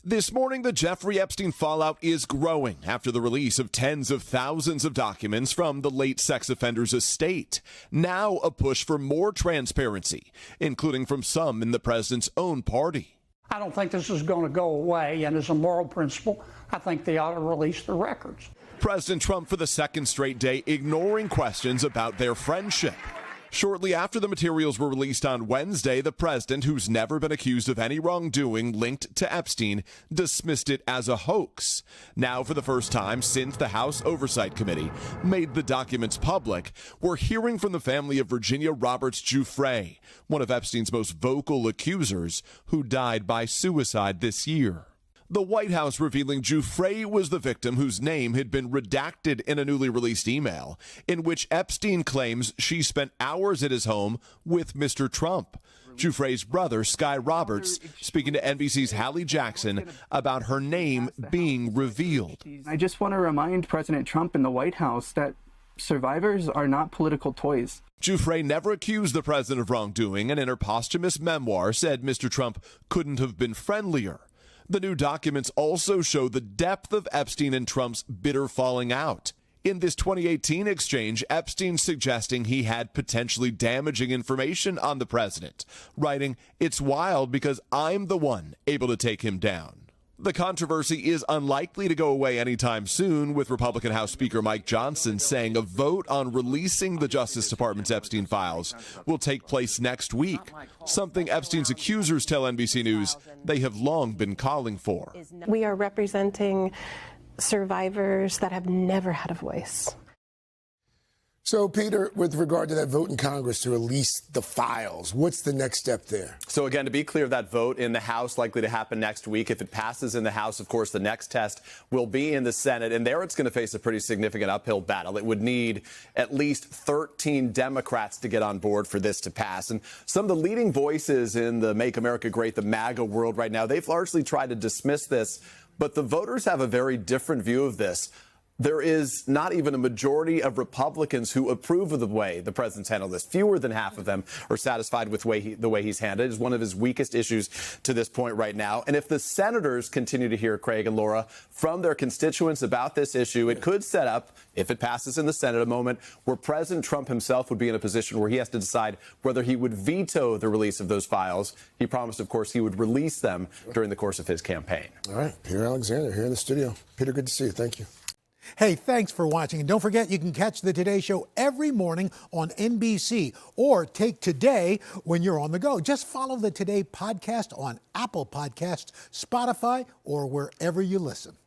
This morning, the Jeffrey Epstein fallout is growing after the release of tens of thousands of documents from the late sex offender's estate. Now a push for more transparency, including from some in the president's own party. I don't think this is going to go away, and as a moral principle, I think they ought to release the records. President Trump, for the second straight day, ignoring questions about their friendship. Shortly after the materials were released on Wednesday, the president, who's never been accused of any wrongdoing linked to Epstein, dismissed it as a hoax. Now, for the first time since the House Oversight Committee made the documents public, we're hearing from the family of Virginia Roberts Giuffre, one of Epstein's most vocal accusers, who died by suicide this year. The White House revealing Giuffre was the victim whose name had been redacted in a newly released email, in which Epstein claims she spent hours at his home with Mr. Trump. Giuffre's brother, Sky Roberts, speaking to NBC's Hallie Jackson about her name being revealed. I just want to remind President Trump and the White House that survivors are not political toys. Giuffre never accused the president of wrongdoing, and in her posthumous memoir said Mr. Trump couldn't have been friendlier. The new documents also show the depth of Epstein and Trump's bitter falling out. In this 2018 exchange, Epstein suggesting he had potentially damaging information on the president, writing, "It's wild because I'm the one able to take him down." The controversy is unlikely to go away anytime soon, with Republican House Speaker Mike Johnson saying a vote on releasing the Justice Department's Epstein files will take place next week, something Epstein's accusers tell NBC News they have long been calling for. We are representing survivors that have never had a voice. So, Peter, with regard to that vote in Congress to release the files, what's the next step there? So, again, to be clear, that vote in the House likely to happen next week. If it passes in the House, of course, the next test will be in the Senate. And there it's going to face a pretty significant uphill battle. It would need at least 13 Democrats to get on board for this to pass. And some of the leading voices in the Make America Great, the MAGA world right now, they've largely tried to dismiss this. But the voters have a very different view of this. There is not even a majority of Republicans who approve of the way the president's handled this. Fewer than half of them are satisfied with the way he's handled it. It's one of his weakest issues to this point right now. And if the senators continue to hear, Craig and Laura, from their constituents about this issue, it could set up, if it passes in the Senate, a moment where President Trump himself would be in a position where he has to decide whether he would veto the release of those files. He promised, of course, he would release them during the course of his campaign. All right, Peter Alexander here in the studio. Peter, good to see you. Thank you. Hey, thanks for watching. And don't forget, you can catch the Today Show every morning on NBC or take Today when you're on the go. Just follow the Today podcast on Apple Podcasts, Spotify, or wherever you listen.